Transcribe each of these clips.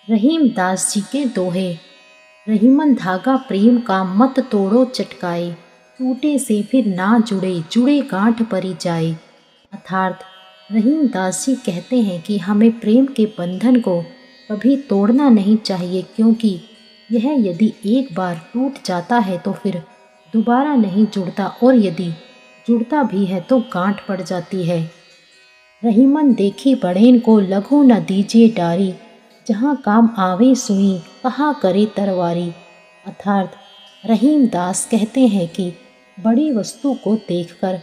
रहीम दास जी के दोहे। रहीमन धागा प्रेम का मत तोड़ो चटकाए, टूटे से फिर ना जुड़े जुड़े गांठ परी जाए। अर्थात रहीम दास जी कहते हैं कि हमें प्रेम के बंधन को कभी तोड़ना नहीं चाहिए, क्योंकि यह यदि एक बार टूट जाता है तो फिर दोबारा नहीं जुड़ता, और यदि जुड़ता भी है तो गांठ पड़ जाती है। रहीमन देखी बढ़ेन को लघु न दीजिए डारी, जहाँ काम आवे सुई कहा करे तरवारी। अर्थात रहीम दास कहते हैं कि बड़ी वस्तु को देखकर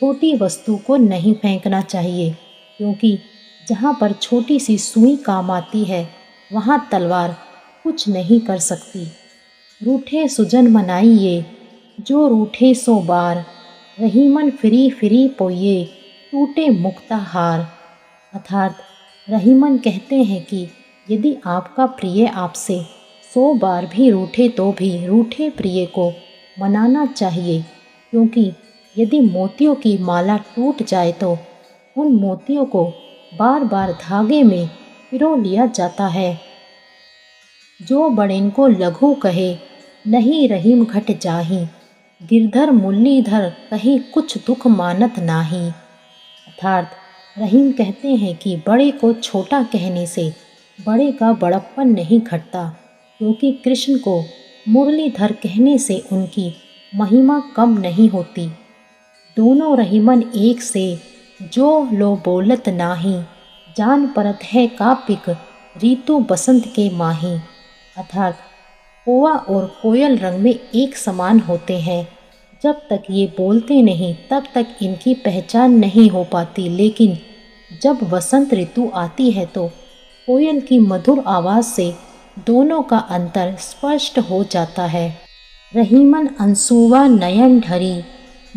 छोटी वस्तु को नहीं फेंकना चाहिए, क्योंकि जहाँ पर छोटी सी सुई काम आती है वहाँ तलवार कुछ नहीं कर सकती। रूठे सुजन मनाइए जो रूठे सो बार, रहीमन फिरी फिरी पोइये टूटे मुक्ता हार। अर्थात रहीमन कहते हैं कि यदि आपका प्रिय आपसे 100 बार भी रूठे तो भी रूठे प्रिय को मनाना चाहिए, क्योंकि यदि मोतियों की माला टूट जाए तो उन मोतियों को बार बार धागे में पिरो लिया जाता है। जो बड़ेन को लघु कहे नहीं रहीम घट जाही, गिरधर मुरलीधर कहीं कुछ दुख मानत नाही। अर्थात रहीम कहते हैं कि बड़े को छोटा कहने से बड़े का बड़प्पन नहीं घटता, क्योंकि कृष्ण को मुरलीधर कहने से उनकी महिमा कम नहीं होती। दोनों रहीमन एक से जो लो बोलत नाही, जान परत है कापिक ऋतु बसंत के माही। अर्थात कौवा और कोयल रंग में एक समान होते हैं। जब तक ये बोलते नहीं तब तक इनकी पहचान नहीं हो पाती, लेकिन जब वसंत ऋतु आती है तो कोयल की मधुर आवाज़ से दोनों का अंतर स्पष्ट हो जाता है। रहीमन अंसुवा नयन ढरी,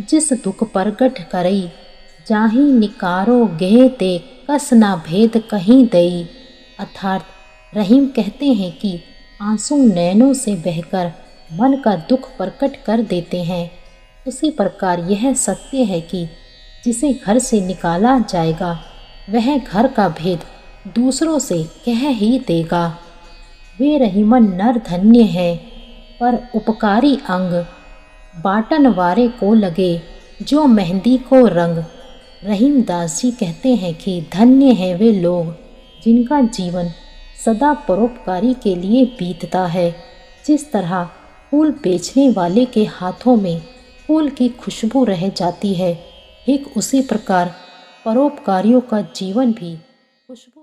जिस दुख प्रगट करई, जाही निकारो गेह ते कस ना भेद कहीं दई। अर्थात रहीम कहते हैं कि आंसू नैनों से बहकर मन का दुख प्रकट कर देते हैं। उसी प्रकार यह सत्य है कि जिसे घर से निकाला जाएगा वह घर का भेद दूसरों से कह ही देगा। वे रहीमन नर धन्य है पर उपकारी अंग, बाटन वारे को लगे जो मेहंदी को रंग। रहीम दास जी कहते हैं कि धन्य है वे लोग जिनका जीवन सदा परोपकारी के लिए बीतता है। जिस तरह फूल बेचने वाले के हाथों में फूल की खुशबू रह जाती है, ठीक उसी प्रकार परोपकारियों का जीवन भी खुशबू